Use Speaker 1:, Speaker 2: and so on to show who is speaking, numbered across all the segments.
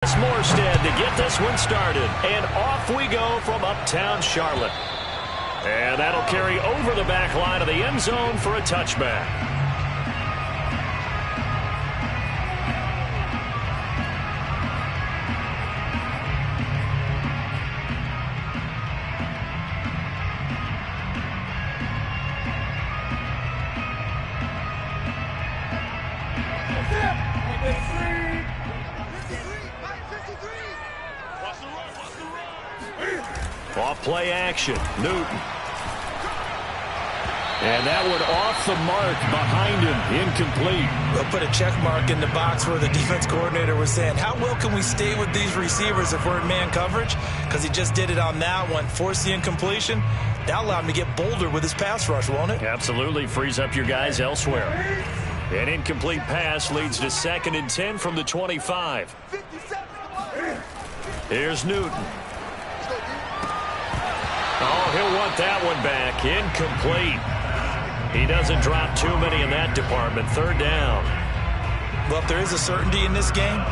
Speaker 1: Morstead to get this one started. And off we go from uptown Charlotte. And that'll carry over the back line of the end zone for a touchback. Off play action, Newton. And that one off the mark behind him, incomplete.
Speaker 2: We'll put a check mark in the box where the defense coordinator was saying, how well can we stay with these receivers if we're in man coverage? Because he just did it on that one, forced the incompletion. That allowed him to get bolder with his pass rush, won't it?
Speaker 1: Absolutely, frees up your guys elsewhere. An incomplete pass leads to 2nd and 10 from the 25. Here's Newton. Oh, he'll want that one back. Incomplete. He doesn't drop too many in that department. 3rd down.
Speaker 2: Well, if there is a certainty in this game,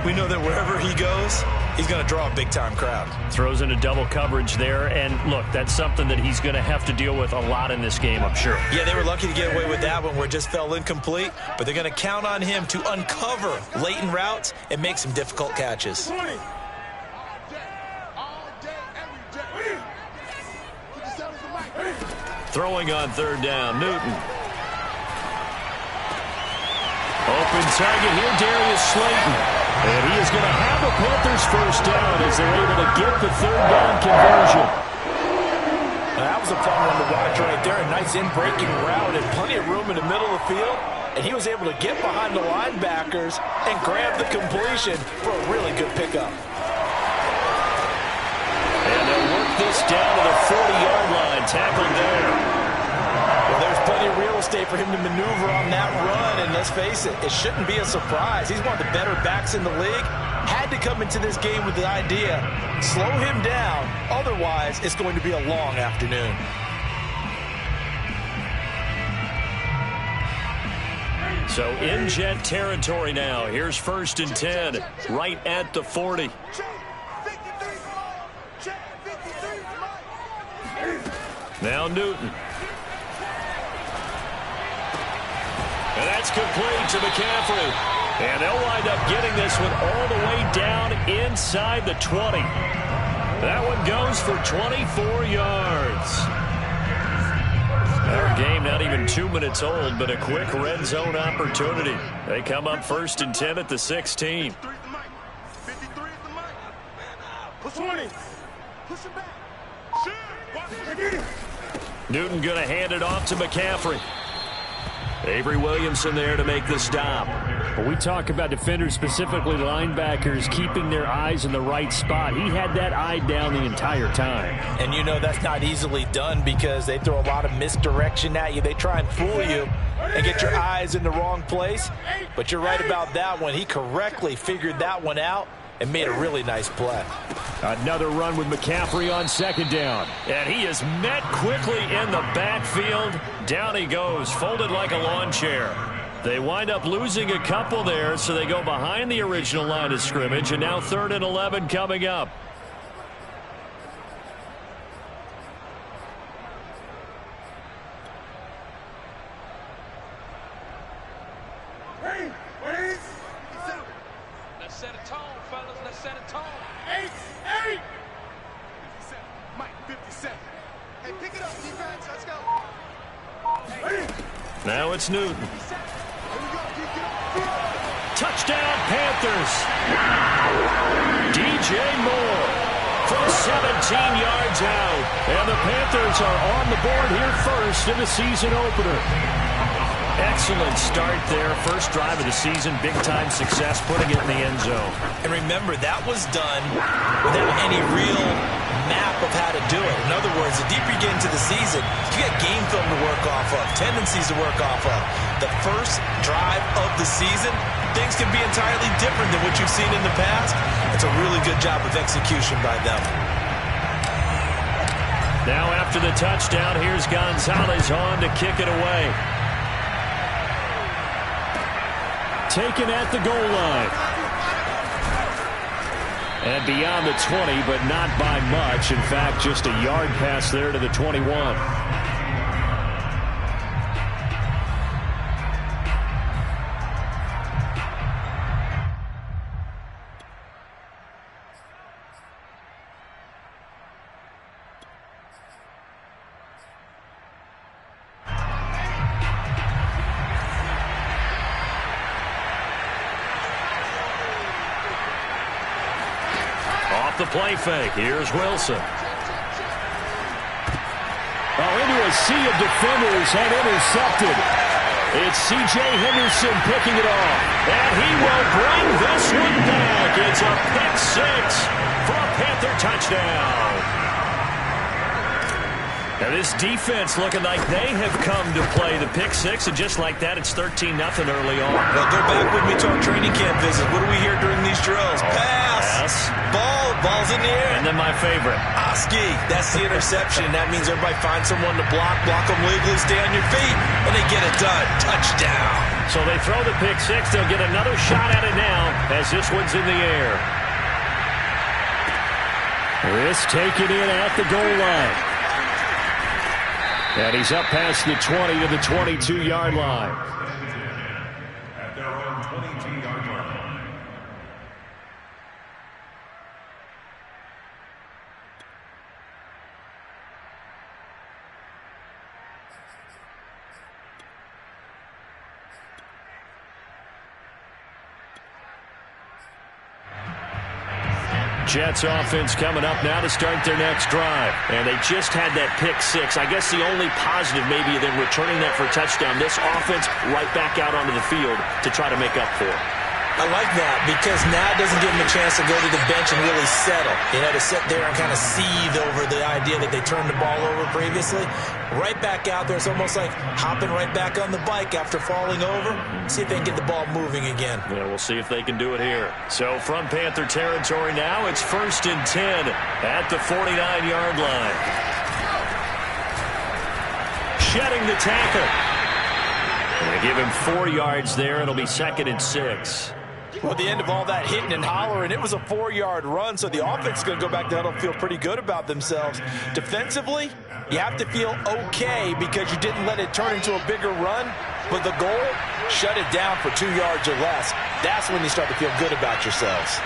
Speaker 2: we know that wherever he goes, he's going to draw a big-time crowd.
Speaker 1: Throws into double coverage there. And, look, that's something that he's going to have to deal with a lot in this game, I'm sure.
Speaker 2: Yeah, they were lucky to get away with that one where it just fell incomplete. But they're going to count on him to uncover latent routes and make some difficult catches.
Speaker 1: Throwing on 3rd down, Newton. Open target here, Darius Slayton. And he is going to have the Panthers first down as they're able to get the 3rd down conversion.
Speaker 2: Now, that was a fun one to watch right there. A nice in-breaking route and plenty of room in the middle of the field. And he was able to get behind the linebackers and grab the completion for a really good pickup.
Speaker 1: And they'll work this down to the 40-yard line. Tackled there.
Speaker 2: Well, there's plenty of real estate for him to maneuver on that run. And let's face it, it shouldn't be a surprise. He's one of the better backs in the league. Had to come into this game with the idea, slow him down. Otherwise, it's going to be a long afternoon.
Speaker 1: So in Jet territory now. Here's 1st and 10, right at the 40. Now Newton. And that's complete to McCaffrey. And they'll wind up getting this one all the way down inside the 20. That one goes for 24 yards. Our game not even 2 minutes old, but a quick red zone opportunity. They come up 1st and 10 at the 16. Newton going to hand it off to McCaffrey. Avery Williamson there to make the stop.
Speaker 3: Well, we talk about defenders, specifically linebackers, keeping their eyes in the right spot. He had that eye down the entire time.
Speaker 2: And you know that's not easily done because they throw a lot of misdirection at you. They try and fool you and get your eyes in the wrong place. But you're right about that one. He correctly figured that one out and made a really nice play.
Speaker 1: Another run with McCaffrey on 2nd down. And he is met quickly in the backfield. Down he goes, folded like a lawn chair. They wind up losing a couple there, so they go behind the original line of scrimmage, and now 3rd and 11 coming up.
Speaker 4: Let's set a tone, fellas. Let's set a tone. 8. 57. Mike, 57. Hey, pick it up, defense. Let's go.
Speaker 1: Now it's Newton. Touchdown, Panthers. DJ Moore from 17 yards out. And the Panthers are on the board here first in the season opener. Excellent start there. First drive of the season. Big-time success putting it in the end zone.
Speaker 2: And remember, that was done without any real map of how to do it. In other words, the deeper you get into the season, you got game film to work off of, tendencies to work off of. The first drive of the season, things can be entirely different than what you've seen in the past. It's a really good job of execution by them.
Speaker 1: Now after the touchdown, here's Gonzalez on to kick it away. Taken at the goal line.
Speaker 3: And beyond the 20, but not by much. In fact, just a yard pass there to the 21.
Speaker 1: The play fake. Here's Wilson.
Speaker 3: Into a sea of defenders and intercepted. It's C.J. Henderson picking it off.
Speaker 1: And he will bring this one back. It's a pick six for a Panther touchdown. Now this defense looking like they have come to play the pick six, and just like that, it's 13-0 early on.
Speaker 2: Well, go back with me to our training camp visit. What do we hear during these drills? Pass. Ball's in the air.
Speaker 1: And then my favorite.
Speaker 2: Oski. That's the interception. That means everybody finds someone to block them legally, stay on your feet, and they get it done. Touchdown.
Speaker 1: So they throw the pick six. They'll get another shot at it now as this one's in the air.
Speaker 3: This taken in at the goal line. And he's up past the 20 to the 22-yard line.
Speaker 5: At their own 22-yard line.
Speaker 1: Jets offense coming up now to start their next drive. And they just had that pick six. I guess the only positive maybe of them returning that for a touchdown. This offense right back out onto the field to try to make up for it.
Speaker 2: I like that because now it doesn't give them a chance to go to the bench and really settle. You know, to sit there and kind of seethe over the idea that they turned the ball over previously. Right back out there. It's almost like hopping right back on the bike after falling over. See if they can get the ball moving again.
Speaker 1: Yeah, we'll see if they can do it here. So from Panther territory now, it's 1st and 10 at the 49-yard line. Shedding the tackle. They give him 4 yards there. It'll be 2nd and 6.
Speaker 2: Well, at the end of all that hitting and hollering, it was a 4-yard run, so the offense is going to go back there and feel pretty good about themselves. Defensively, you have to feel okay because you didn't let it turn into a bigger run, but the goal, shut it down for 2 yards or less. That's when you start to feel good about yourselves.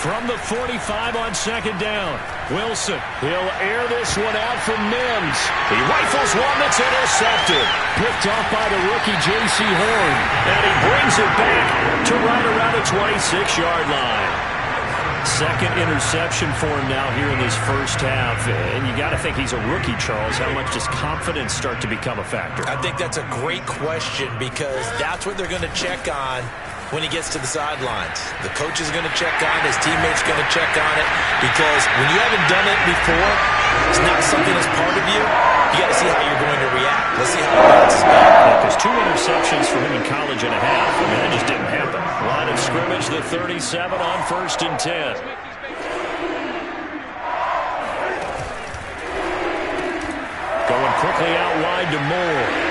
Speaker 1: From the 45 on 2nd down, Wilson. He'll air this one out for Mims. He rifles one that's intercepted.
Speaker 3: Picked off by the rookie J.C. Horn.
Speaker 1: And he brings it back to right around the 26-yard line. 2nd interception for him now here in this first half. And you got to think he's a rookie, Charles. How much does confidence start to become a factor?
Speaker 2: I think that's a great question because that's what they're going to check on when he gets to the sidelines. The coach is going to check on it. His teammates going to check on it because when you haven't done it before, it's not something that's part of you. You got to see how you're going to react. Let's see how he bounces back.
Speaker 1: Because 2 interceptions for him in college and a half. I mean, that just didn't happen. Line of scrimmage, the 37 on 1st and 10. Going quickly out wide to Moore.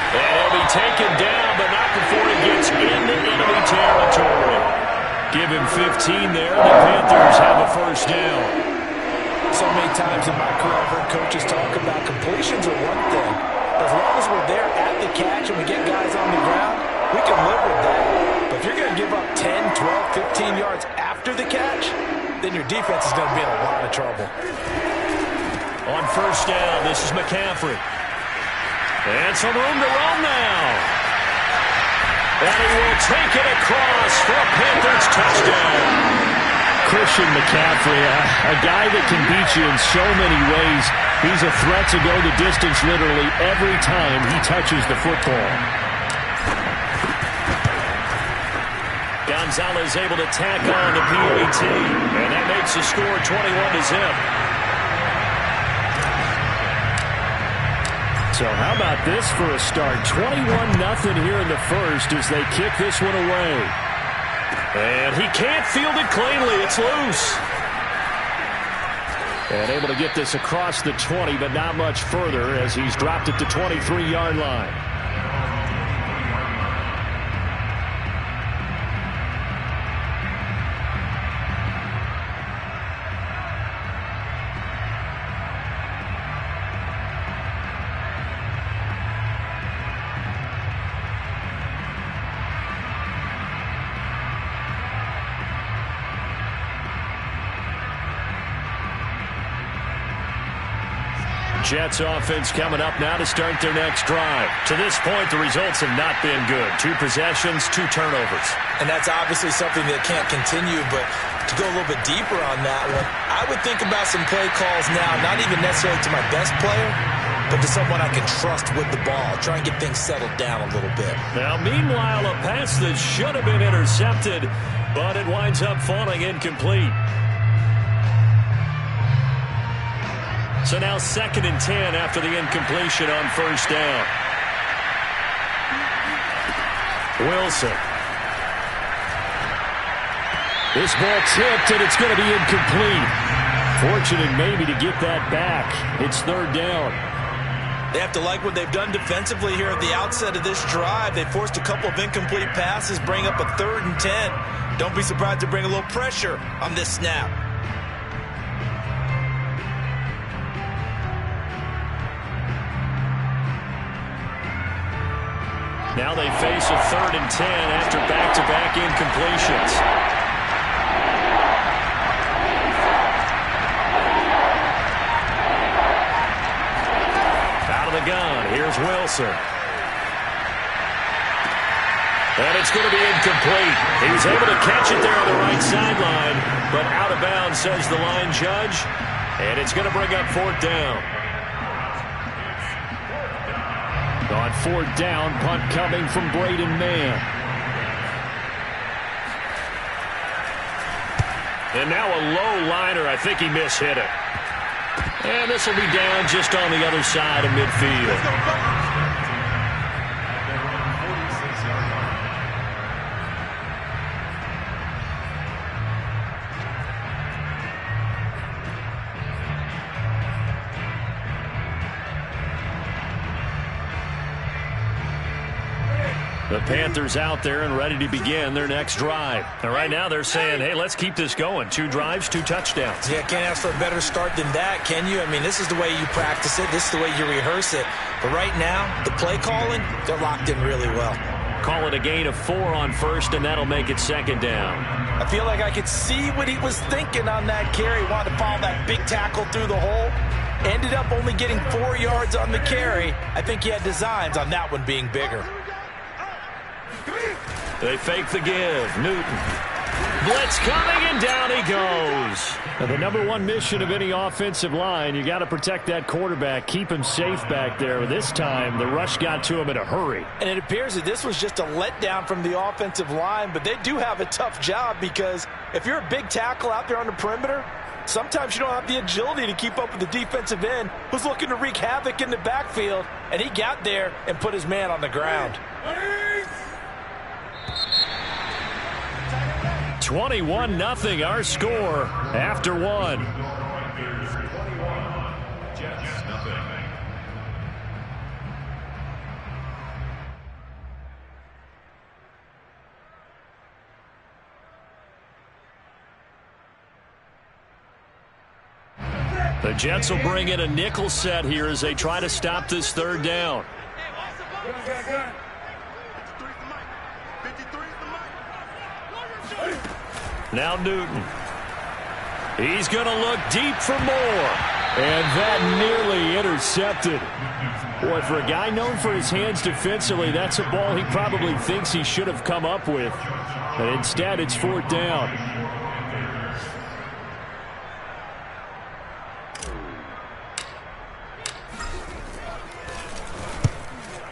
Speaker 1: And he'll be taken down, but not before he gets into enemy territory. Give him 15 there. The Panthers have a 1st down.
Speaker 2: So many times in my career, I've heard coaches talk about completions are one thing. As long as we're there at the catch and we get guys on the ground, we can live with that. But if you're going to give up 10, 12, 15 yards after the catch, then your defense is going to be in a lot of trouble.
Speaker 1: On 1st down, this is McCaffrey. And some room to run now. And he will take it across for a Panthers touchdown.
Speaker 3: Christian McCaffrey, a guy that can beat you in so many ways. He's a threat to go the distance literally every time he touches the football.
Speaker 1: Gonzalez able to tack on the PAT. And that makes the score 21-0.
Speaker 3: So how about this for a start? 21-0 here in the first as they kick this one away.
Speaker 1: And he can't field it cleanly. It's loose.
Speaker 3: And able to get this across the 20, but not much further as he's dropped at the 23-yard line.
Speaker 1: Jets offense coming up now to start their next drive. To this point, the results have not been good. 2 possessions, 2 turnovers.
Speaker 2: And that's obviously something that can't continue, but to go a little bit deeper on that one, I would think about some play calls now, not even necessarily to my best player, but to someone I can trust with the ball. Try and get things settled down a little bit.
Speaker 1: Now, meanwhile, a pass that should have been intercepted, but it winds up falling incomplete. So now 2nd and 10 after the incompletion on 1st down. Wilson. This ball tipped, and it's going to be incomplete. Fortunate maybe to get that back. It's 3rd down.
Speaker 2: They have to like what they've done defensively here at the outset of this drive. They forced a couple of incomplete passes, bring up a 3rd and 10. Don't be surprised to bring a little pressure on this snap.
Speaker 1: Now they face a 3rd and 10 after back-to-back incompletions. Out of the gun, here's Wilson. And it's going to be incomplete. He was able to catch it there on the right sideline, but out of bounds, says the line judge. And it's going to bring up 4th down.
Speaker 3: On 4th down, punt coming from Braden Mann.
Speaker 1: And now a low liner. I think he mishit it. And this will be down just on the other side of midfield. The Panthers out there and ready to begin their next drive. And right now they're saying, hey, let's keep this going. 2 drives, 2 touchdowns.
Speaker 2: Yeah, can't ask for a better start than that, can you? I mean, this is the way you practice it. This is the way you rehearse it. But right now, the play calling, they're locked in really well.
Speaker 1: Call it a gain of 4 on 1st, and that'll make it 2nd down.
Speaker 2: I feel like I could see what he was thinking on that carry. Wanted to follow that big tackle through the hole. Ended up only getting 4 yards on the carry. I think he had designs on that one being bigger.
Speaker 1: They fake the give. Newton. Blitz coming, and down he goes.
Speaker 3: Now, the number 1 mission of any offensive line, you got to protect that quarterback, keep him safe back there. This time, the rush got to him in a hurry.
Speaker 2: And it appears that this was just a letdown from the offensive line, but they do have a tough job because if you're a big tackle out there on the perimeter, sometimes you don't have the agility to keep up with the defensive end who's looking to wreak havoc in the backfield, and he got there and put his man on the ground.
Speaker 1: 21-0 our score after 1. The Jets will bring in a nickel set here as they try to stop this 3rd down. Now Newton. He's going to look deep for more.
Speaker 3: And that nearly intercepted. Boy, for a guy known for his hands defensively, that's a ball he probably thinks he should have come up with. But instead, it's 4th down.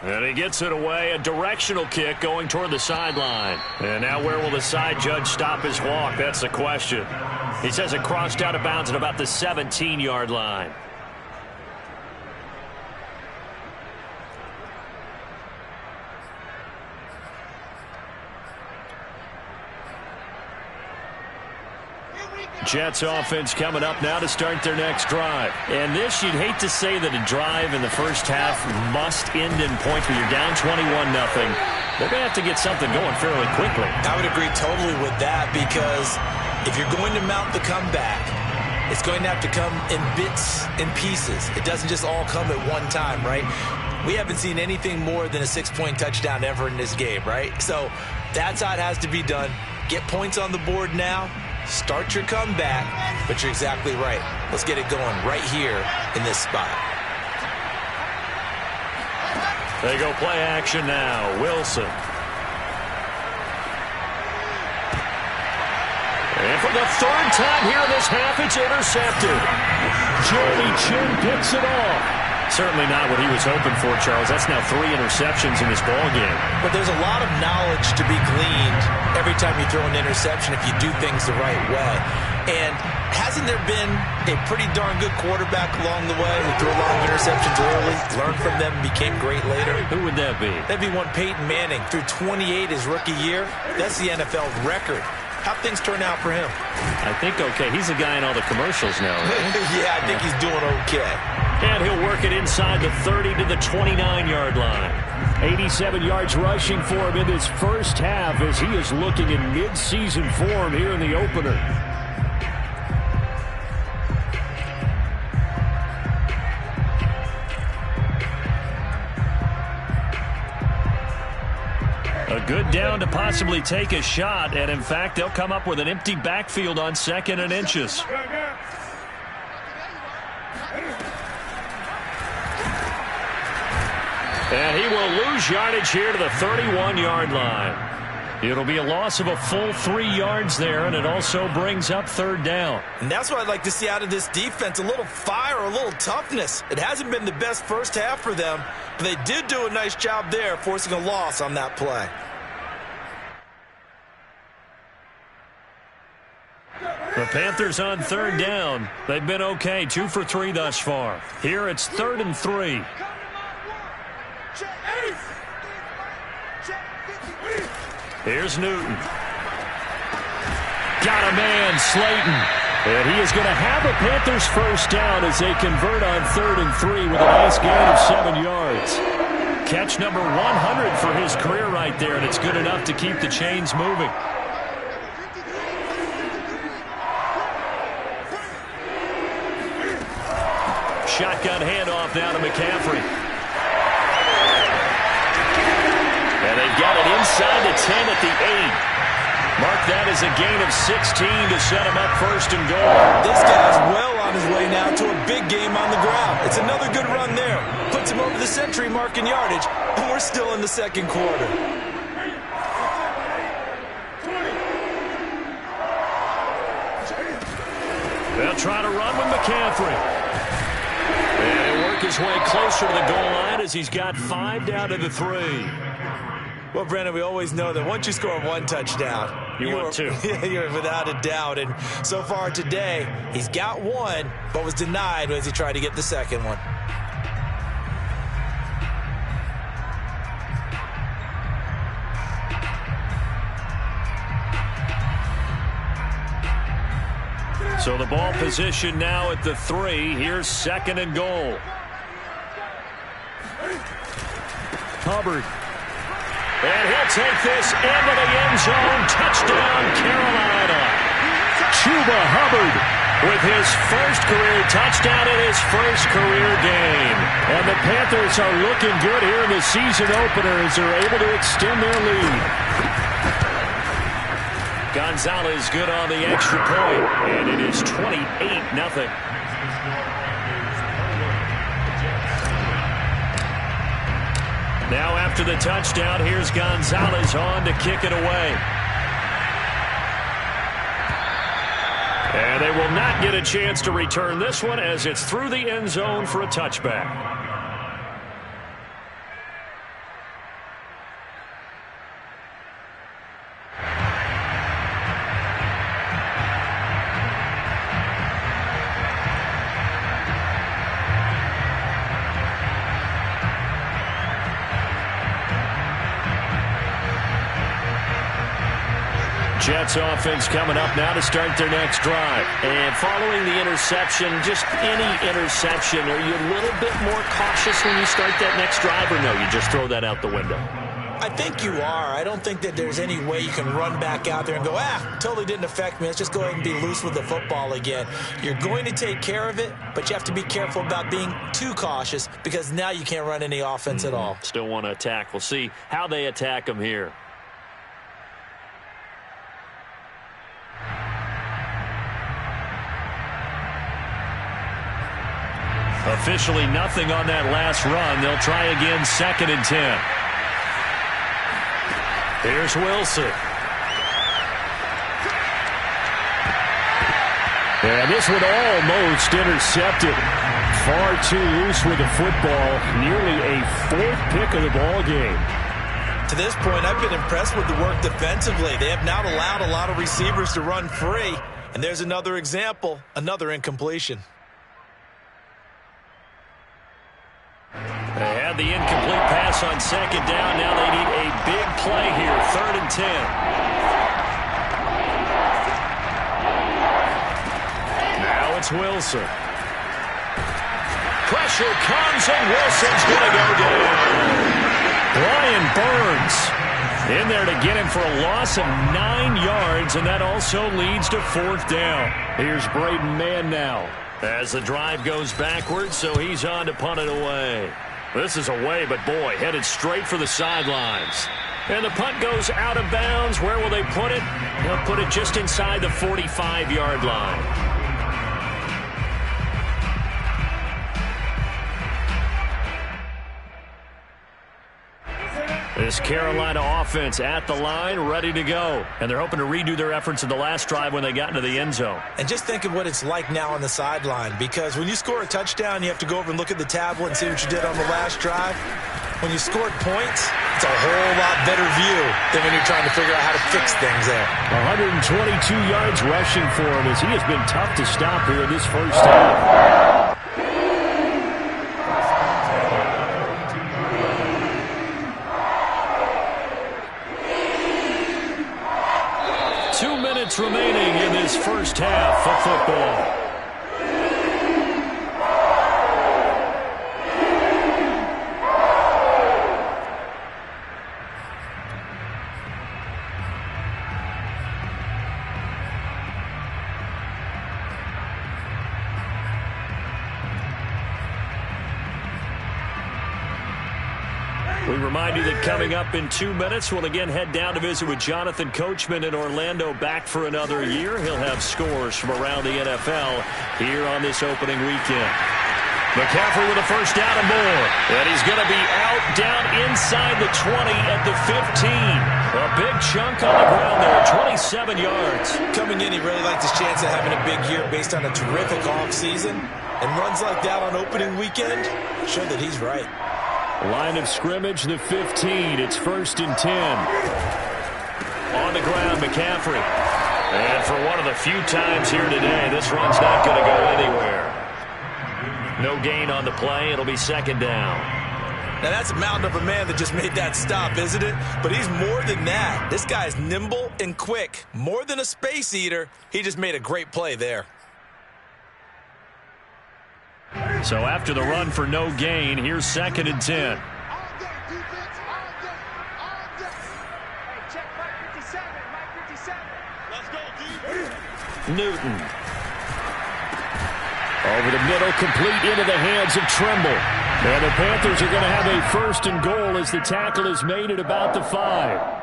Speaker 1: And he gets it away, a directional kick going toward the sideline. And now where will the side judge stop his walk? That's the question. He says it crossed out of bounds at about the 17-yard line. Jets offense coming up now to start their next drive. And this, you'd hate to say that a drive in the first half must end in points, but you're down 21-0. They're going to have to get something going fairly quickly.
Speaker 2: I would agree totally with that because if you're going to mount the comeback, it's going to have to come in bits and pieces. It doesn't just all come at one time, right? We haven't seen anything more than a 6-point touchdown ever in this game, right? So that's how it has to be done. Get points on the board now. Start your comeback, but you're exactly right. Let's get it going right here in this spot.
Speaker 1: They go play action now. Wilson. And for the third time here in this half, it's intercepted.
Speaker 3: Jeremy Chin picks it off.
Speaker 1: Certainly not what he was hoping for, Charles. That's now 3 interceptions in this ball game.
Speaker 2: But there's a lot of knowledge to be gleaned every time you throw an interception if you do things the right way. And hasn't there been a pretty darn good quarterback along the way who threw a lot of interceptions early, learned from them, and became great later?
Speaker 1: Who would that be?
Speaker 2: That'd be one Peyton Manning. Threw 28 his rookie year. That's the NFL record. How'd things turn out for him?
Speaker 1: I think okay. He's the guy in all the commercials now, right?
Speaker 2: Yeah, I think he's doing okay.
Speaker 1: And he'll work it inside the 30 to the 29-yard line.
Speaker 3: 87 yards rushing for him in this first half as he is looking in mid-season form here in the opener.
Speaker 1: A good down to possibly take a shot, and in fact, they'll come up with an empty backfield on 2nd and inches. And he will lose yardage here to the 31-yard line. It'll be a loss of a full 3 yards there, and it also brings up 3rd down.
Speaker 2: And that's what I'd like to see out of this defense, a little fire, a little toughness. It hasn't been the best first half for them, but they did do a nice job there, forcing a loss on that play.
Speaker 1: The Panthers on 3rd down. They've been okay, 2 for 3 thus far. Here it's 3rd and 3. Here's Newton.
Speaker 3: Got a man, Slayton. And he is going to have a Panthers first down as they convert on 3rd and 3 with a nice gain of 7 yards.
Speaker 1: Catch number 100 for his career right there, and it's good enough to keep the chains moving. Shotgun handoff now to McCaffrey. And they've got it inside the 10 at the 8. Mark that as a gain of 16 to set him up 1st and goal.
Speaker 2: This guy's well on his way now to a big game on the ground. It's another good run there. Puts him over the century mark in yardage, and we're still in the 2nd quarter.
Speaker 1: They'll try to run with McCaffrey. And he'll work his way closer to the goal line as he's got 5 down to the 3.
Speaker 2: Well, Brandon, we always know that once you score 1 touchdown,
Speaker 1: you want 2.
Speaker 2: You're without a doubt. And so far today, he's got 1, but was denied as he tried to get the 2nd one.
Speaker 1: So the ball position now at the 3. Here's 2nd and goal.
Speaker 3: Hubbard.
Speaker 1: And he'll take this into the end zone. Touchdown, Carolina.
Speaker 3: Chuba Hubbard
Speaker 1: with his first career touchdown in his first career game.
Speaker 3: And the Panthers are looking good here in the season opener as they're able to extend their lead.
Speaker 1: Gonzalez good on the extra point, and it is 28-0. Now after the touchdown, here's Gonzalez on to kick it away. And they will not get a chance to return this one as it's through the end zone for a touchback. Jets offense coming up now to start their next drive. And following the interception, just any interception, are you a little bit more cautious when you start that next drive, or no, you just throw that out the window?
Speaker 2: I think you are. I don't think that there's any way you can run back out there and go, totally didn't affect me. Let's just go ahead and be loose with the football again. You're going to take care of it, but you have to be careful about being too cautious because now you can't run any offense at all.
Speaker 1: Still want to attack. We'll see how they attack them here. Officially nothing on that last run. They'll try again, 2nd and 10. Here's Wilson.
Speaker 3: And this one almost intercepted. Far too loose with the football. Nearly a 4th pick of the ball game.
Speaker 2: To this point, I've been impressed with the work defensively. They have not allowed a lot of receivers to run free. And there's another example, another incompletion.
Speaker 1: They had the incomplete pass on 2nd down. Now they need a big play here, 3rd and 10. Now it's Wilson. Pressure comes, and Wilson's going to go down. Brian Burns in there to get him for a loss of 9 yards, and that also leads to 4th down. Here's Braden Mann now as the drive goes backwards, so he's on to punt it away. This is away, but boy, headed straight for the sidelines. And the punt goes out of bounds. Where will they put it? They'll put it just inside the 45-yard line. This Carolina offense at the line, ready to go. And they're hoping to redo their efforts in the last drive when they got into the end zone.
Speaker 2: And just think of what it's like now on the sideline, because when you score a touchdown, you have to go over and look at the tablet and see what you did on the last drive. When you scored points, it's a whole lot better view than when you're trying to figure out how to fix things there.
Speaker 3: 122 yards rushing for him as he has been tough to stop here in this first half. 2 minutes remaining in this first half of football. We remind you that coming up in 2 minutes, we'll again head down to visit with Jonathan Coachman in Orlando, back for another year. He'll have scores from around the NFL here on this opening weekend. McCaffrey with a first down and more. And he's going to be out down inside the 20 at the 15. A big chunk on the ground there, 27 yards.
Speaker 2: Coming in, he really liked his chance of having a big year based on a terrific offseason. And runs like that on opening weekend show that he's right.
Speaker 3: Line of scrimmage, the 15. It's 1st and 10.
Speaker 1: On the ground, McCaffrey. And for one of the few times here today, this run's not going to go anywhere. No gain on the play. It'll be 2nd down.
Speaker 2: Now that's a mountain of a man that just made that stop, isn't it? But he's more than that. This guy's nimble and quick. More than a space eater. He just made a great play there.
Speaker 1: So after the run for no gain, here's 2nd and 10. Newton.
Speaker 3: Over the middle, complete into the hands of Trimble. And the Panthers are going to have a 1st and goal as the tackle is made at about the 5.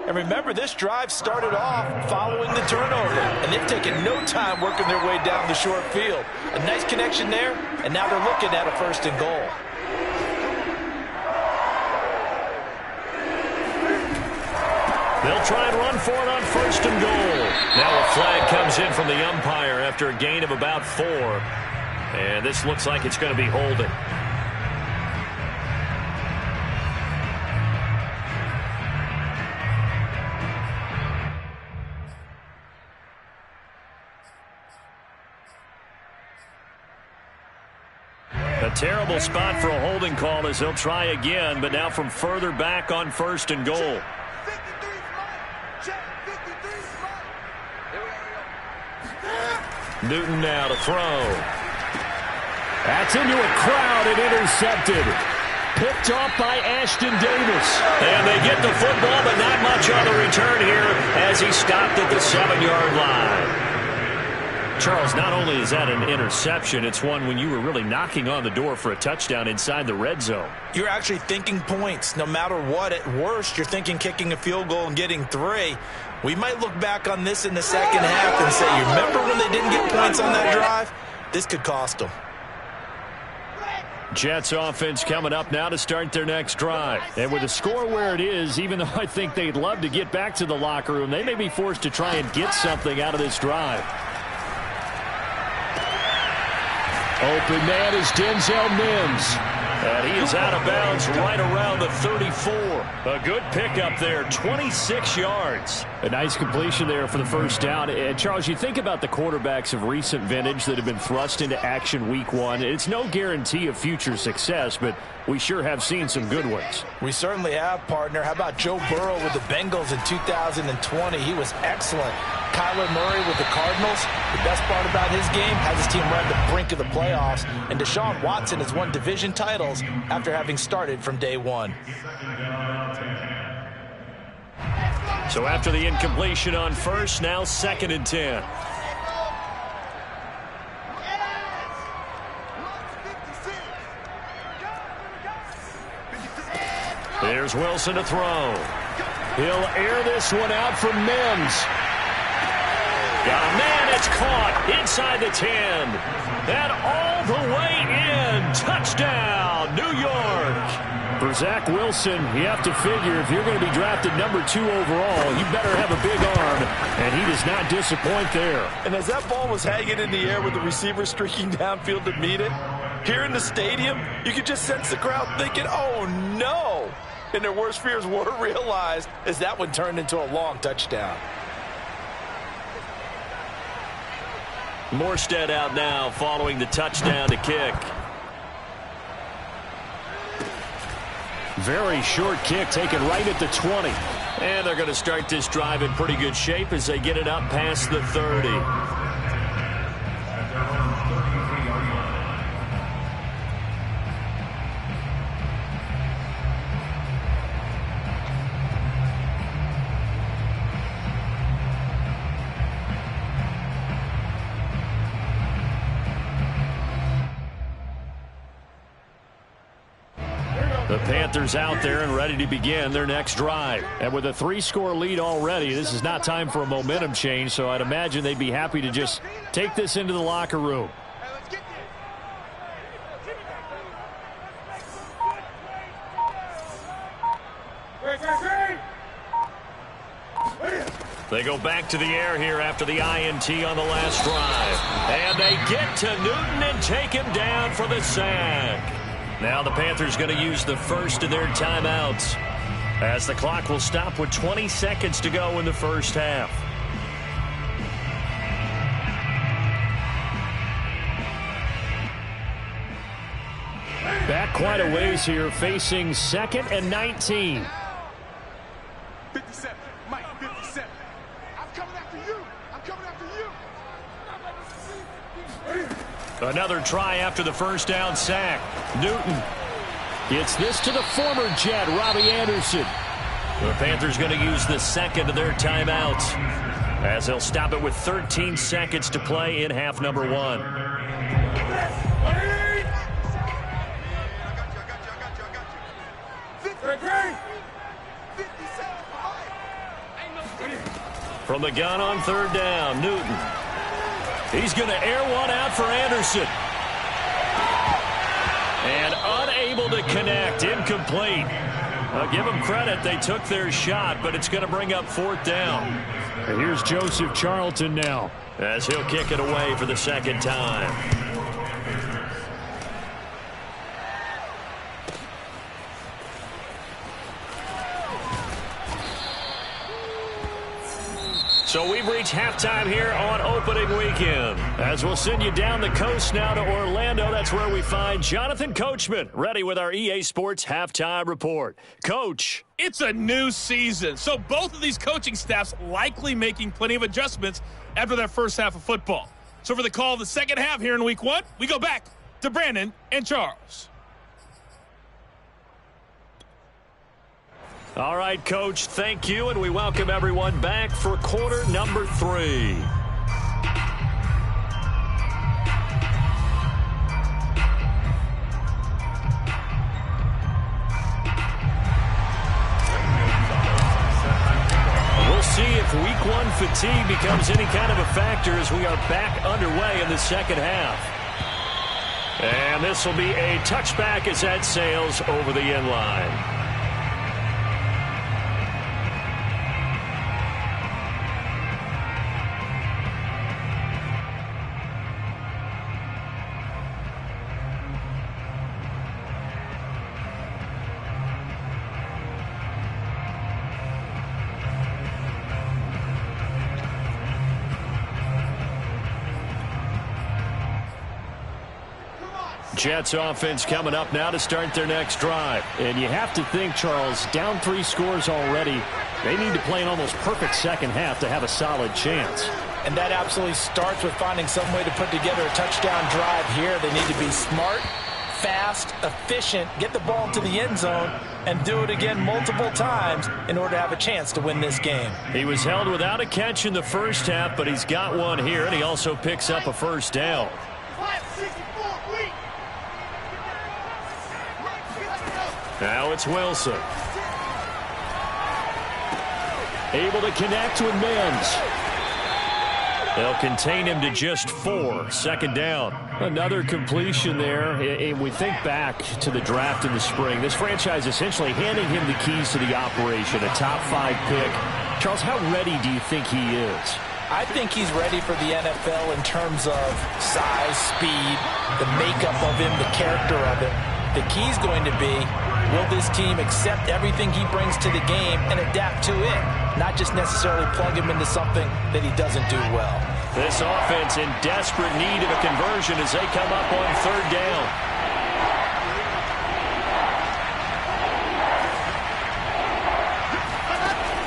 Speaker 2: And remember, this drive started off following the turnover. And they've taken no time working their way down the short field. A nice connection there, and now they're looking at a 1st and goal.
Speaker 1: They'll try and run for it on 1st and goal. Now a flag comes in from the umpire after a gain of about 4. And this looks like it's going to be holding. A terrible spot for a holding call as they'll try again, but now from further back on 1st and goal. Newton now to throw.
Speaker 3: That's into a crowd and intercepted. Picked off by Ashton Davis.
Speaker 1: And they get the football, but not much on the return here as he stopped at the 7-yard line. Charles, not only is that an interception, it's one when you were really knocking on the door for a touchdown inside the red zone.
Speaker 2: You're actually thinking points. No matter what, at worst, you're thinking kicking a field goal and getting 3. We might look back on this in the second half and say, you remember when they didn't get points on that drive? This could cost them.
Speaker 1: Jets offense coming up now to start their next drive. And with the score where it is, even though I think they'd love to get back to the locker room, they may be forced to try and get something out of this drive. Open man is Denzel Mims. And he is out of bounds right around the 34. A good pickup there, 26 yards. A nice completion there for the first down. And Charles, you think about the quarterbacks of recent vintage that have been thrust into action week one. It's no guarantee of future success, but we sure have seen some good ones.
Speaker 2: We certainly have, partner. How about Joe Burrow with the Bengals in 2020? He was excellent. Kyler Murray with the Cardinals. The best part about his game has his team right at the brink of the playoffs. And Deshaun Watson has won division titles after having started from day one.
Speaker 1: So after the incompletion on first, now 2nd and 10. There's Wilson to throw. He'll air this one out for Mims. Got a man, it's caught inside the 10. And all the way in. Touchdown, New York. For Zach Wilson, you have to figure if you're going to be drafted number 2 overall, you better have a big arm, and he does not disappoint there.
Speaker 2: And as that ball was hanging in the air with the receiver streaking downfield to meet it, here in the stadium, you could just sense the crowd thinking, oh, no. And their worst fears were realized as that one turned into a long touchdown.
Speaker 1: Morstead out now following the touchdown to kick. Very short kick taken right at the 20. And they're going to start this drive in pretty good shape as they get it up past the 30. The Panthers out there and ready to begin their next drive. And with a 3-score lead already, this is not time for a momentum change, so I'd imagine they'd be happy to just take this into the locker room. They go back to the air here after the INT on the last drive. And they get to Newton and take him down for the sack. Now the Panthers going to use the first of their timeouts as the clock will stop with 20 seconds to go in the first half. Back quite a ways here, facing 2nd and 19.
Speaker 4: 57, Mike, 57. I'm coming after you. I'm coming after you.
Speaker 1: Another try after the first down sack. Newton gets this to the former Jet, Robbie Anderson. The Panthers going to use the second of their timeouts as they'll stop it with 13 seconds to play in half number 1. From the gun on 3rd down, Newton. He's going to air one out for Anderson. And unable to connect, incomplete. I'll give them credit, they took their shot, but it's going to bring up 4th down. And here's Joseph Charlton now, as he'll kick it away for the 2nd time. So we've reached halftime here on opening weekend. As we'll send you down the coast now to Orlando, that's where we find Jonathan Coachman, ready with our EA Sports Halftime Report. Coach.
Speaker 6: It's a new season, so both of these coaching staffs likely making plenty of adjustments after their first half of football. So for the call of the second half here in week 1, we go back to Brandon and Charles.
Speaker 1: All right, Coach, thank you, and we welcome everyone back for quarter number 3. We'll see if week 1 fatigue becomes any kind of a factor as we are back underway in the second half. And this will be a touchback as that sails over the end line. Jets offense coming up now to start their next drive.
Speaker 3: And you have to think, Charles, down 3 scores already. They need to play an almost perfect second half to have a solid chance.
Speaker 2: And that absolutely starts with finding some way to put together a touchdown drive here. They need to be smart, fast, efficient, get the ball to the end zone, and do it again multiple times in order to have a chance to win this game.
Speaker 1: He was held without a catch in the first half, but he's got one here, and he also picks up a first down. Now it's Wilson. Able to connect with Mims. They'll contain him to just 4. Second down.
Speaker 3: Another completion there. And we think back to the draft in the spring. This franchise essentially handing him the keys to the operation, a top 5 pick. Charles, how ready do you think he is?
Speaker 2: I think he's ready for the NFL in terms of size, speed, the makeup of him, the character of it. The key's going to be, will this team accept everything he brings to the game and adapt to it, not just necessarily plug him into something that he doesn't do well.
Speaker 1: This offense in desperate need of a conversion as they come up on 3rd down.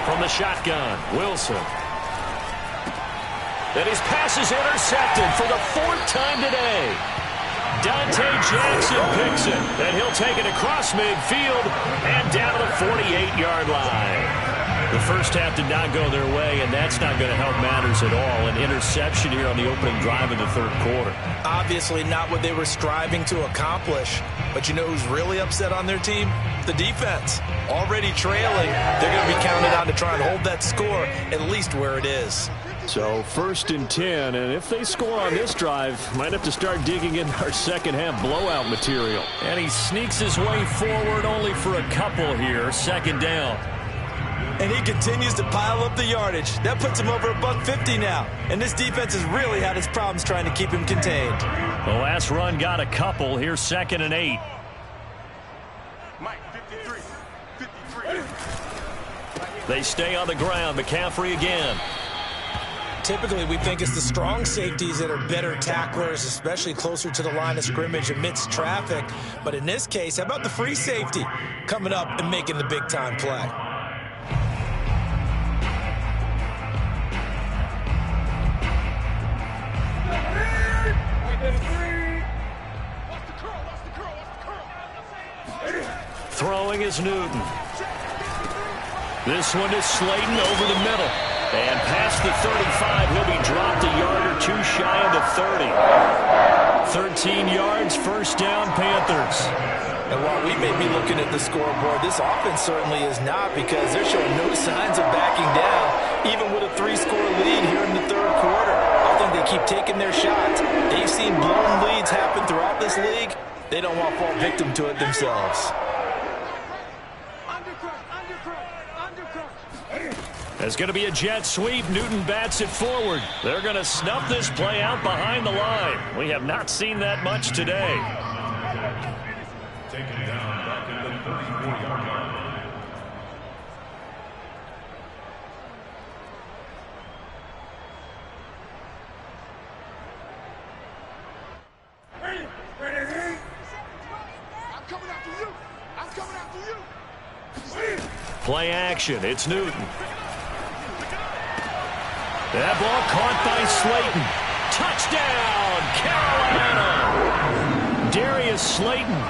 Speaker 1: From the shotgun, Wilson. And his pass is intercepted for the 4th time today. Dante Jackson picks it, and he'll take it across midfield and down to the 48-yard line. The first half did not go their way, and that's not going to help matters at all. An interception here on the opening drive in the 3rd quarter.
Speaker 2: Obviously not what they were striving to accomplish. But you know who's really upset on their team? The defense. Already trailing, they're going to be counted on to try and hold that score at least where it is.
Speaker 3: So 1st and 10, and if they score on this drive, might have to start digging in our second half blowout material.
Speaker 1: And he sneaks his way forward only for a couple here. 2nd down.
Speaker 2: And he continues to pile up the yardage. That puts him over $150 now. And this defense has really had its problems trying to keep him contained.
Speaker 1: The last run got a couple. Here's 2nd and 8.
Speaker 4: Mike, 53. 53.
Speaker 1: They stay on the ground. McCaffrey again.
Speaker 2: Typically, we think it's the strong safeties that are better tacklers, especially closer to the line of scrimmage amidst traffic. But in this case, how about the free safety coming up and making the big-time play?
Speaker 1: Throwing is Newton. This one is Slayton over the middle. And past the 35, he'll be dropped a yard or 2 shy of the 30. 13 yards, 1st down, Panthers.
Speaker 2: And while we may be looking at the scoreboard, this offense certainly is not, because they're showing no signs of backing down, even with a 3-score lead here in the 3rd quarter. I think they keep taking their shots. They've seen blown leads happen throughout this league. They don't want to fall victim to it themselves.
Speaker 1: There's going to be a jet sweep. Newton bats it forward. They're going to snuff this play out behind the line. We have not seen that much today.
Speaker 5: Taken down back at the 34-yard line.
Speaker 4: I'm coming after you. I'm coming after you.
Speaker 1: Play action. It's Newton. That ball caught by Slayton. Touchdown, Carolina! Darius Slayton,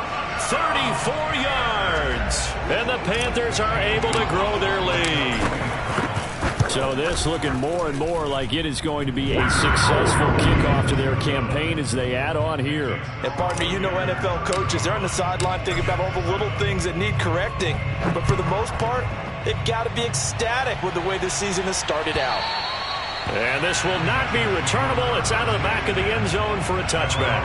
Speaker 1: 34 yards. And the Panthers are able to grow their lead.
Speaker 3: So this looking more and more like it is going to be a successful kickoff to their campaign as they add on here.
Speaker 2: And partner, you know NFL coaches, they're on the sideline thinking about all the little things that need correcting. But for the most part, they've got to be ecstatic with the way this season has started out.
Speaker 1: And this will not be returnable. It's out of the back of the end zone for a touchback.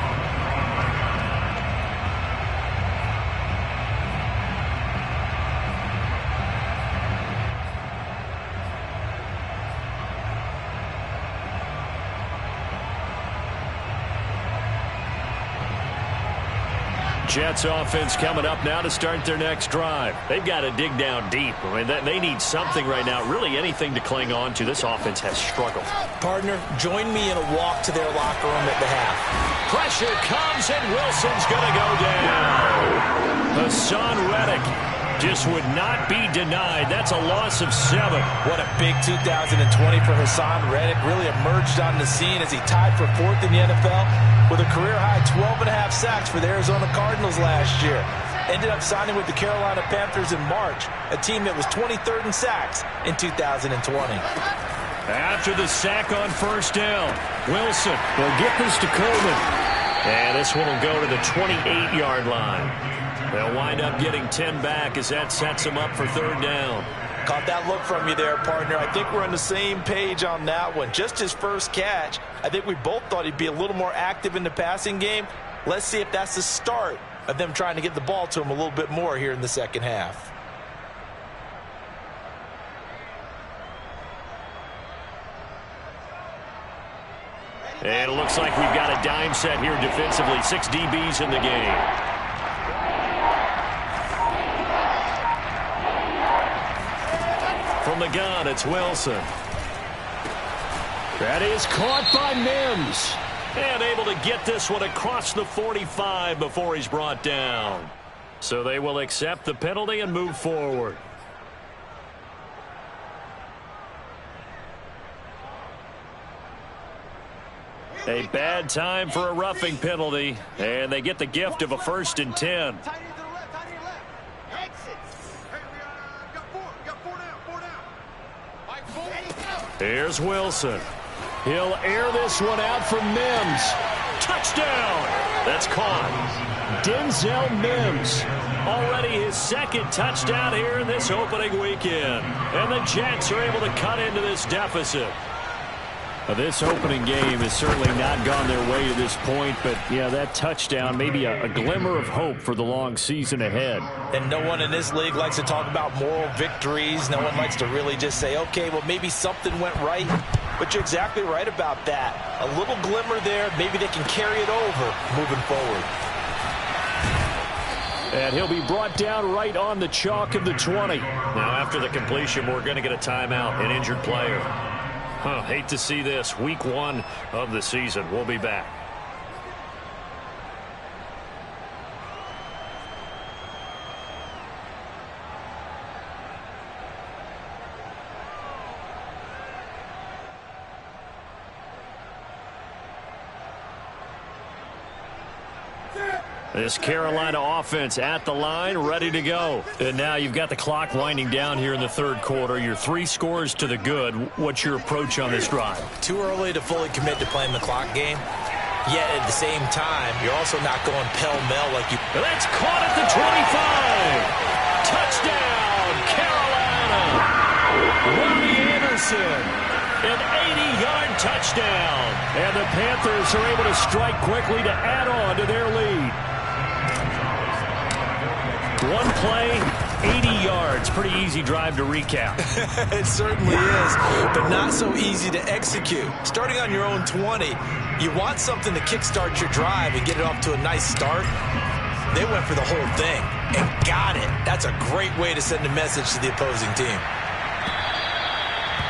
Speaker 1: Jets offense coming up now to start their next drive. They've got to dig down deep. I mean, they need something right now, really anything to cling on to. This offense has struggled.
Speaker 2: Partner, join me in a walk to their locker room at the half.
Speaker 1: Pressure comes, and Wilson's going to go down. Hassan Reddick just would not be denied. That's a loss of 7.
Speaker 2: What a big 2020 for Hassan Reddick. Really emerged on the scene as he tied for 4th in the NFL with a career-high 12.5 sacks for the Arizona Cardinals last year. Ended up signing with the Carolina Panthers in March, a team that was 23rd in sacks in 2020.
Speaker 1: After the sack on first down, Wilson will get this to Coleman. And this one will go to the 28-yard line. They'll wind up getting 10 back as that sets them up for 3rd down.
Speaker 2: Caught that look from you there, partner. I think we're on the same page on that one. Just his first catch. I think we both thought he'd be a little more active in the passing game. Let's see if that's the start of them trying to get the ball to him a little bit more here in the second half.
Speaker 1: And it looks like we've got a dime set here defensively. 6 DBs in the game. From the gun, it's Wilson. That is caught by Mims. And able to get this one across the 45 before he's brought down. So they will accept the penalty and move forward. A bad time for a roughing penalty. And they get the gift of a 1st and 10. Here's Wilson. He'll air this one out for Mims. Touchdown! That's caught. Denzel Mims. Already his 2nd touchdown here in this opening weekend. And the Jets are able to cut into this deficit. This opening game has certainly not gone their way to this point, but yeah, that touchdown may be a glimmer of hope for the long season ahead.
Speaker 2: And no one in this league likes to talk about moral victories. No one likes to really just say, okay, well, maybe something went right. But you're exactly right about that. A little glimmer there. Maybe they can carry it over moving forward.
Speaker 1: And he'll be brought down right on the chalk of the 20. Now, after the completion, we're going to get a timeout, an injured player. Hate to see this. Week 1 of the season. We'll be back. This Carolina offense at the line, ready to go. And now you've got the clock winding down here in the 3rd quarter. You're 3 scores to the good. What's your approach on this drive?
Speaker 2: Too early to fully commit to playing the clock game. Yet at the same time, you're also not going pell-mell like you...
Speaker 1: That's caught at the 25. Touchdown, Carolina. Robbie Anderson. An 80-yard touchdown. And the Panthers are able to strike quickly to add on to their lead. One play, 80 yards. Pretty easy drive to recap.
Speaker 2: It certainly is, but not so easy to execute. Starting on your own 20, you want something to kickstart your drive and get it off to a nice start. They went for the whole thing and got it. That's a great way to send a message to the opposing team.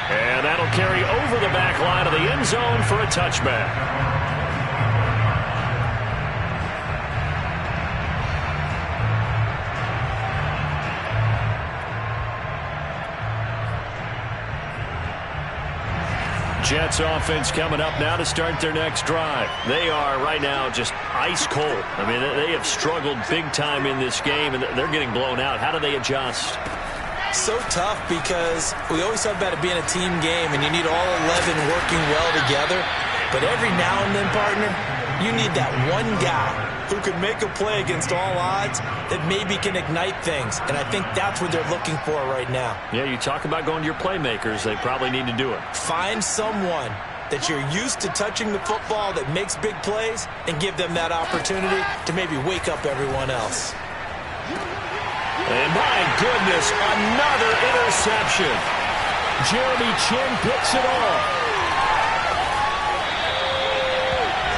Speaker 1: And that'll carry over the back line of the end zone for a touchback. Jets offense coming up now to start their next drive. They are right now just ice cold. I mean, they have struggled big time in this game, and they're getting blown out. How do they adjust?
Speaker 2: So tough because we always talk about it being a team game, and you need all 11 working well together. But every now and then, partner, you need that one guy who could make a play against all odds that maybe can ignite things. And I think that's what they're looking for right now.
Speaker 1: Yeah, you talk about going to your playmakers. They probably need to do it.
Speaker 2: Find someone that you're used to touching the football that makes big plays and give them that opportunity to maybe wake up everyone else.
Speaker 1: And my goodness, another interception. Jeremy Chin picks it off.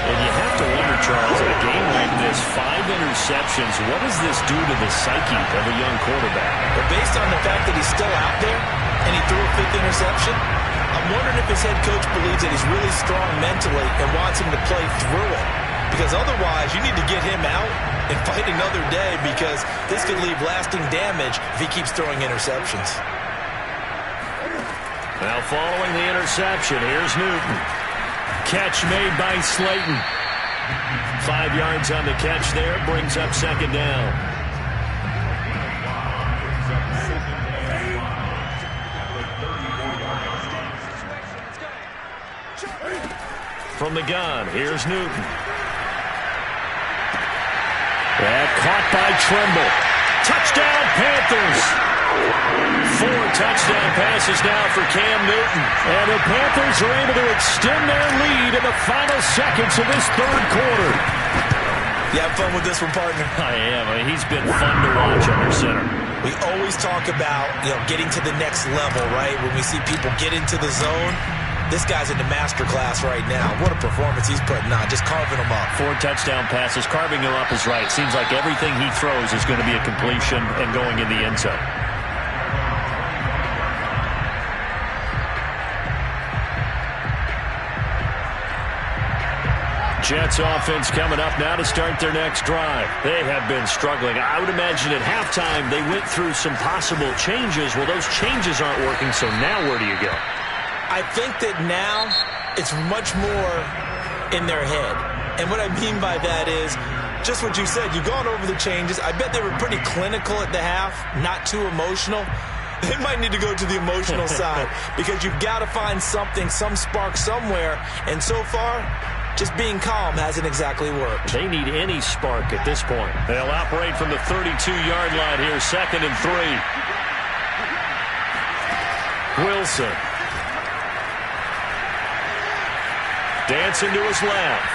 Speaker 1: And you have to wonder, Charles, in a game like this, has 5 interceptions. What does this do to the psyche of a young quarterback?
Speaker 2: But based on the fact that he's still out there and he threw a 5th interception, I'm wondering if his head coach believes that he's really strong mentally and wants him to play through it. Because otherwise, you need to get him out and fight another day, because this could leave lasting damage if he keeps throwing interceptions.
Speaker 1: Now following the interception, here's Newton. Catch made by Slayton. 5 yards on the catch there, brings up 2nd down. From the gun, here's Newton. And caught by Trimble. Touchdown, Panthers. 4 touchdown passes now for Cam Newton. And the Panthers are able to extend their lead in the final seconds of this 3rd quarter.
Speaker 2: You have fun with this one, partner?
Speaker 1: I am. He's been fun to watch under center.
Speaker 2: We always talk about, getting to the next level, right? When we see people get into the zone, this guy's in the master class right now. What a performance he's putting on, just carving them up.
Speaker 1: 4 touchdown passes, carving him up is right. Seems like everything he throws is going to be a completion and going in the end zone. Jets offense coming up now to start their next drive. They have been struggling. I would imagine at halftime they went through some possible changes. Well, those changes aren't working, so now where do you go?
Speaker 2: I think that now it's much more in their head. And what I mean by that is just what you said. You've gone over the changes. I bet they were pretty clinical at the half, not too emotional. They might need to go to the emotional side, because you've got to find something, some spark somewhere. And so far, just being calm hasn't exactly worked.
Speaker 1: They need any spark at this point. They'll operate from the 32-yard line here, 2nd and 3. Wilson. Dancing to his left.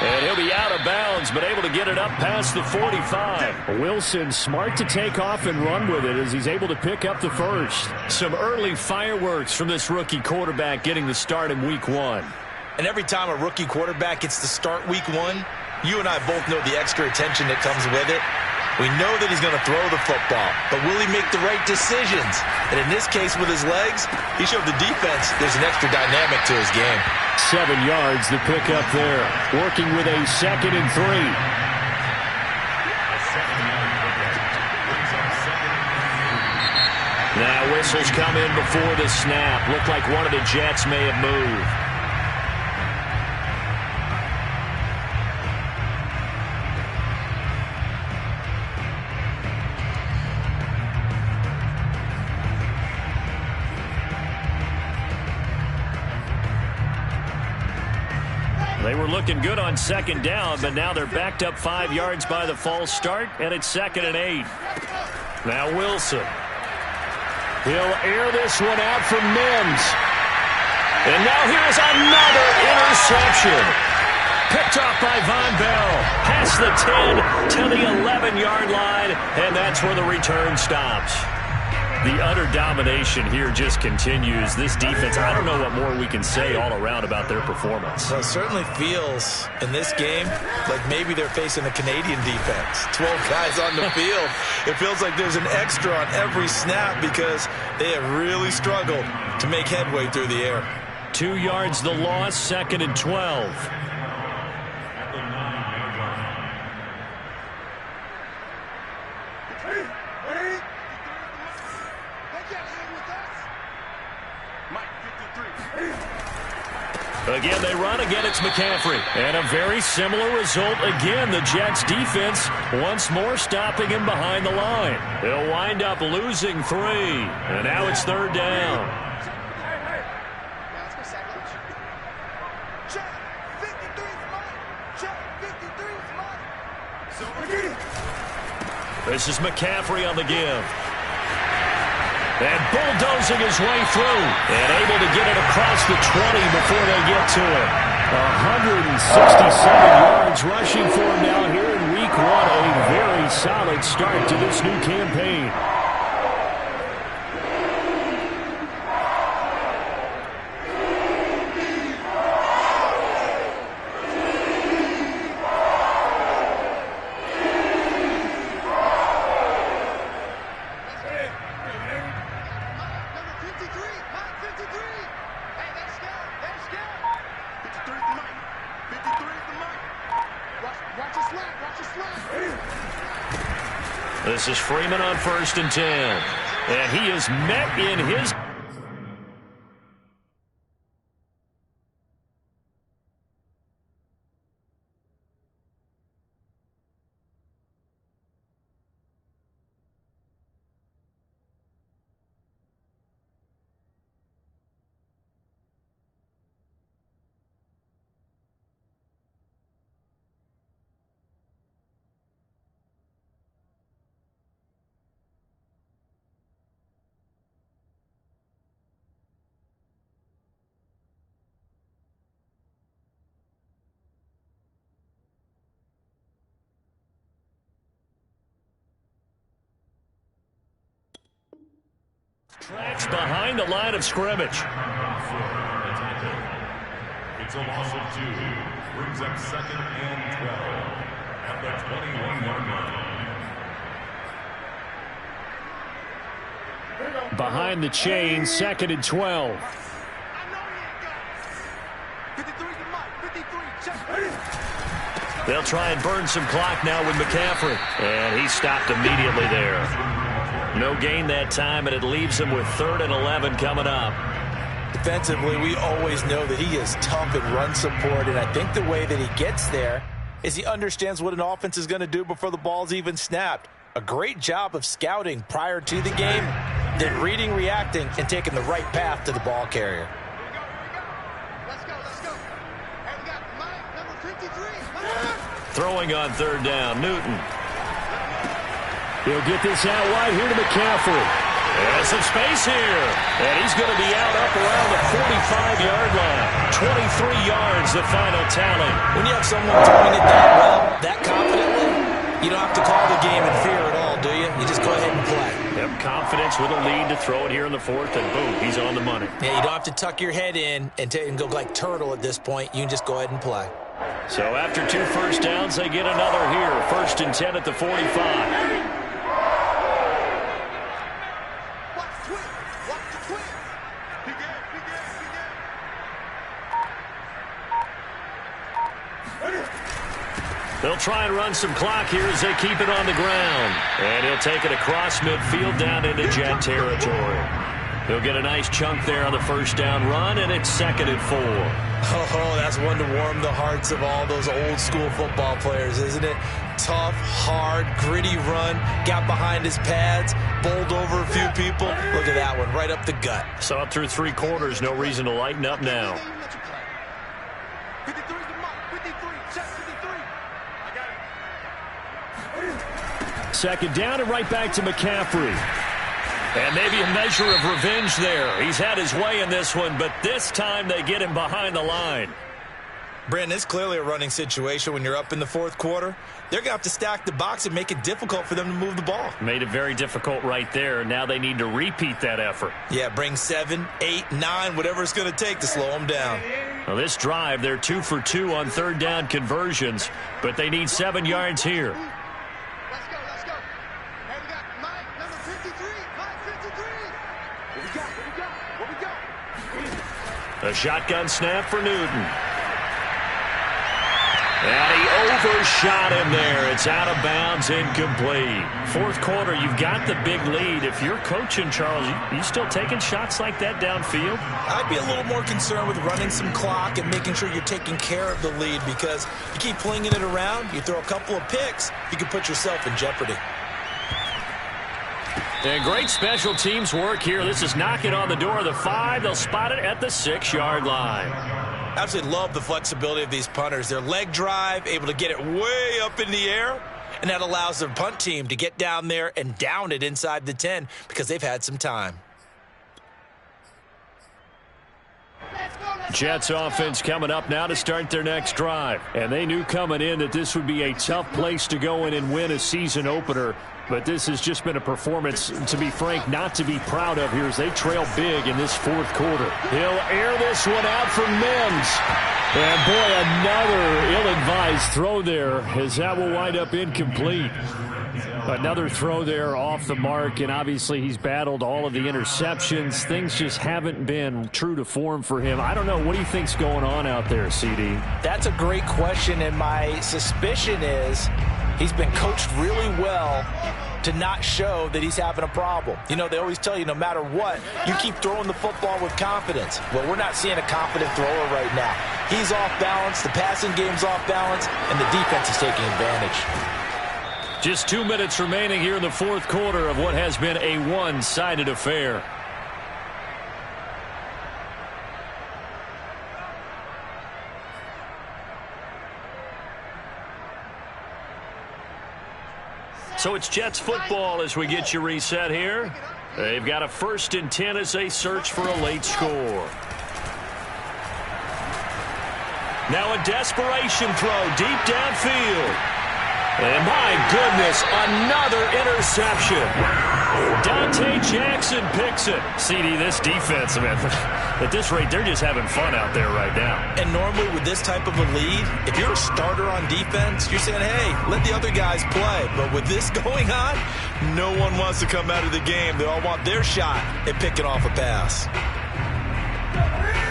Speaker 1: And he'll be out of bounds, but able to get it up past the 45.
Speaker 3: Wilson smart to take off and run with it as he's able to pick up the first.
Speaker 1: Some early fireworks from this rookie quarterback getting the start in week 1.
Speaker 2: And every time a rookie quarterback gets to start week 1, you and I both know the extra attention that comes with it. We know that he's going to throw the football, but will he make the right decisions? And in this case with his legs, he showed the defense there's an extra dynamic to his game.
Speaker 3: 7 yards the pickup there, working with a 2nd and 3.
Speaker 1: Now whistles come in before the snap. Looked like one of the Jets may have moved. They were looking good on 2nd down, but now they're backed up 5 yards by the false start, and it's 2nd and 8. Now Wilson. He'll air this one out for Mims. And now here's another interception. Picked off by Von Bell. Past the 10 to the 11-yard line, and that's where the return stops. The utter domination here just continues. This defense, I don't know what more we can say all around about their performance.
Speaker 2: Well, it certainly feels in this game like maybe they're facing a Canadian defense. 12 guys on the field. It feels like there's an extra on every snap because they have really struggled to make headway through the air.
Speaker 1: 2 yards the loss, 2nd and 12. Again, they run. Again, it's McCaffrey. And a very similar result. Again, the Jets defense once more stopping him behind the line. They'll wind up losing 3. And now it's 3rd down. This is McCaffrey on the give. And bulldozing his way through. And able to get it across the 20 before they get to it.
Speaker 3: 167 yards rushing for him now here in week 1. A very solid start to this new campaign.
Speaker 1: This is Freeman on 1st and 10. And he is met in his... Tracks behind the line of scrimmage.
Speaker 5: It's a loss of 2. Brings up 2nd and 12 at the 21-yard line.
Speaker 3: Behind the chain, 2nd and 12.
Speaker 1: They'll try and burn some clock now with McCaffrey. And he stopped immediately there. No gain that time, and it leaves him with 3rd and 11 coming up.
Speaker 2: Defensively, we always know that he is tough in run support, and I think the way that he gets there is he understands what an offense is going to do before the ball's even snapped. A great job of scouting prior to the game, then reading, reacting, and taking the right path to the ball carrier.
Speaker 4: Let's go. Hey, we got Mike, number 53.
Speaker 1: Throwing on 3rd down, Newton.
Speaker 3: He'll get this out wide here to McCaffrey.
Speaker 1: There's some space here. And he's going to be out up around the 45-yard line. 23 yards, the final tally.
Speaker 2: When you have someone throwing it that well, that confidently, you don't have to call the game in fear at all, do you? You just go ahead and play.
Speaker 1: Yep, confidence with a lead to throw it here in the 4th, and boom, he's on the money.
Speaker 2: Yeah, you don't have to tuck your head in and go like turtle at this point. You can just go ahead and play.
Speaker 1: So after 2 first downs, they get another here. 1st and 10 at the 45. They'll try and run some clock here as they keep it on the ground. And he'll take it across midfield down into Jet territory. He'll get a nice chunk there on the 1st down run, and it's 2nd and 4.
Speaker 2: Oh, that's one to warm the hearts of all those old-school football players, isn't it? Tough, hard, gritty run, got behind his pads, bowled over a few people. Look at that one, right up the gut.
Speaker 1: Saw it through 3 quarters, no reason to lighten up now.
Speaker 4: 53 is the mark. 53, check 53. I got it.
Speaker 3: 2nd down and right back to McCaffrey.
Speaker 1: And maybe a measure of revenge there. He's had his way in this one, but this time they get him behind the line.
Speaker 2: Brandon, it's clearly a running situation when you're up in the 4th quarter. They're going to have to stack the box and make it difficult for them to move the ball.
Speaker 1: Made it very difficult right there. Now they need to repeat that effort.
Speaker 2: Yeah, bring 7, 8, 9, whatever it's going to take to slow them down.
Speaker 1: Well, this drive, they're 2 for 2 on 3rd down conversions, but they need 7 yards here.
Speaker 4: Let's go. Hey, we got Mike, number 53. Mike, 53. What we got?
Speaker 1: A shotgun snap for Newton. And he overshot him there. It's out of bounds, incomplete. 4th quarter, you've got the big lead. If you're coaching, Charles, you still taking shots like that downfield?
Speaker 2: I'd be a little more concerned with running some clock and making sure you're taking care of the lead, because you keep flinging it around, you throw a couple of picks, you can put yourself in jeopardy.
Speaker 1: And great special teams work here. This is knocking on the door of the 5. They'll spot it at the 6-yard line.
Speaker 2: Absolutely love the flexibility of these punters. Their leg drive, able to get it way up in the air, and that allows their punt team to get down there and down it inside the 10 because they've had some time.
Speaker 3: Jets offense coming up now to start their next drive. And they knew coming in that this would be a tough place to go in and win a season opener. But this has just been a performance, to be frank, not to be proud of here as they trail big in this 4th quarter. He'll air this one out for Mims. And boy, another ill-advised throw there as that will wind up incomplete. Another throw there off the mark, and obviously he's battled all of the interceptions. Things just haven't been true to form for him. I don't know. What do you think's going on out there, CD?
Speaker 2: That's a great question, and my suspicion is he's been coached really well to not show that he's having a problem. You know, they always tell you no matter what, you keep throwing the football with confidence. Well, we're not seeing a confident thrower right now. He's off balance, the passing game's off balance, and the defense is taking advantage.
Speaker 1: Just 2 minutes remaining here in the fourth quarter of what has been a one-sided affair. So it's Jets football as we get you reset here. They've got a 1st and 10 as they search for a late score. Now a desperation throw deep downfield. And my goodness, another interception. Dante Jackson picks it. CD, this defense, man, at this rate, they're just having fun out there right now.
Speaker 2: And normally with this type of a lead, if you're a starter on defense, you're saying, hey, let the other guys play. But with this going on, no one wants to come out of the game. They all want their shot at picking off a pass.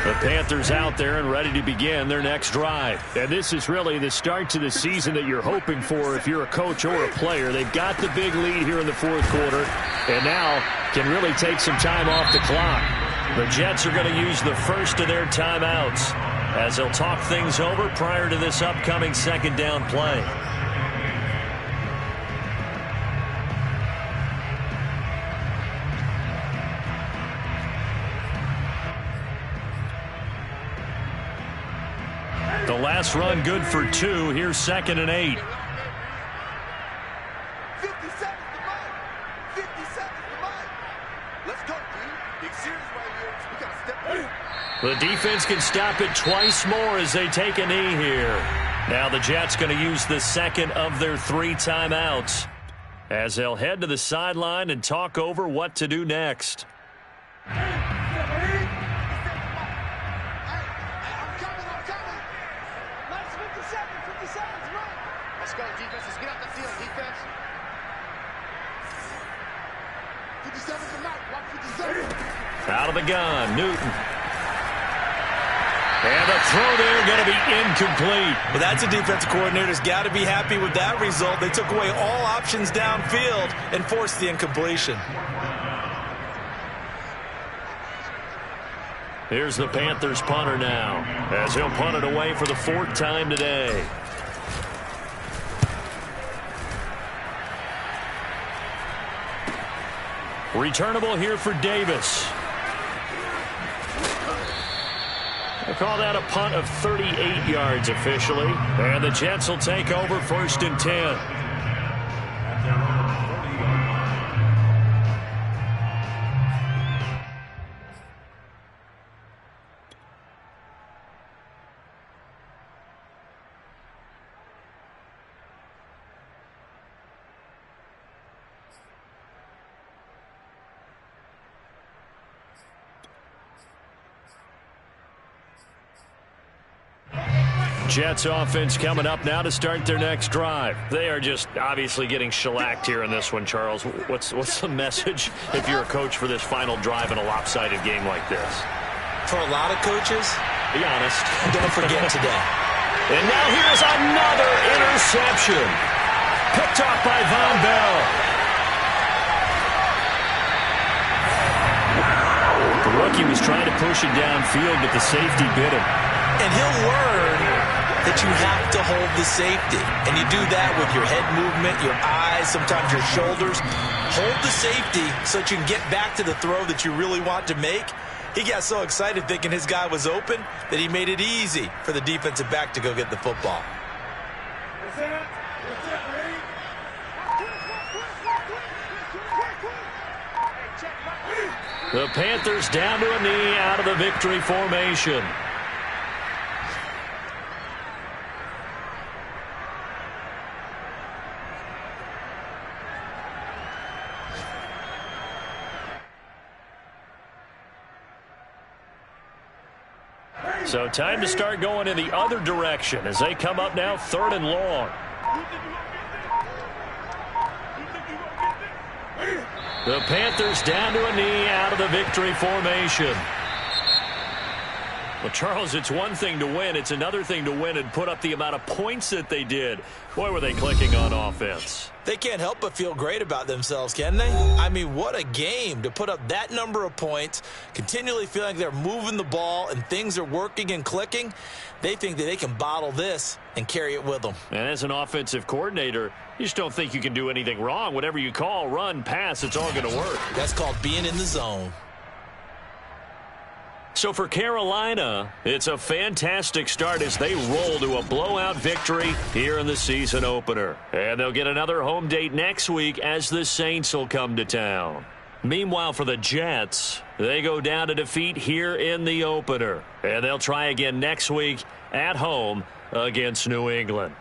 Speaker 1: The Panthers out there and ready to begin their next drive. And this is really the start to the season that you're hoping for if you're a coach or a player. They've got the big lead here in the fourth quarter and now can really take some time off the clock. The Jets are going to use the first of their timeouts as they'll talk things over prior to this upcoming second down play. The last run good for 2. Here's 2nd and 8.
Speaker 4: 50 seconds to mine. 50 seconds to mine. Let's go, dude. Big series right here. We got to step in.
Speaker 1: The defense can stop it twice more as they take a knee here. Now the Jets going to use the second of their 3 timeouts as they'll head to the sideline and talk over what to do next.
Speaker 4: Let's go, defense. Let's get out the field, defense. 57's the mark. Watch 57.
Speaker 1: Out of the gun, Newton. And the throw there going to be incomplete.
Speaker 2: Well, that's a defensive coordinator's got to be happy with that result. They took away all options downfield and forced the incompletion.
Speaker 1: Here's the Panthers punter now as he'll punt it away for the 4th time today. Returnable here for Davis. They call that a punt of 38 yards officially. And the Jets will take over 1st and 10. Jets offense coming up now to start their next drive. They are just obviously getting shellacked here in this one, Charles. What's the message if you're a coach for this final drive in a lopsided game like this?
Speaker 2: For a lot of coaches,
Speaker 1: be honest,
Speaker 2: don't forget today.
Speaker 1: And now here's another interception. Picked off by Von Bell. The rookie was trying to push it downfield, but the safety bit him.
Speaker 2: And he'll learn that you have to hold the safety. And you do that with your head movement, your eyes, sometimes your shoulders. Hold the safety so that you can get back to the throw that you really want to make. He got so excited thinking his guy was open that he made it easy for the defensive back to go get the football.
Speaker 1: The Panthers down to a knee out of the victory formation. So time to start going in the other direction as they come up now 3rd and long. The Panthers down to a knee out of the victory formation. Well, Charles, it's one thing to win. It's another thing to win and put up the amount of points that they did. Boy, were they clicking on offense.
Speaker 2: They can't help but feel great about themselves, can they? I mean, what a game to put up that number of points, continually feeling like they're moving the ball and things are working and clicking. They think that they can bottle this and carry it with them.
Speaker 1: And as an offensive coordinator, you just don't think you can do anything wrong. Whatever you call, run, pass, it's all going to work.
Speaker 2: That's called being in the zone.
Speaker 1: So for Carolina, it's a fantastic start as they roll to a blowout victory here in the season opener. And they'll get another home date next week as the Saints will come to town. Meanwhile, for the Jets, they go down to defeat here in the opener. And they'll try again next week at home against New England.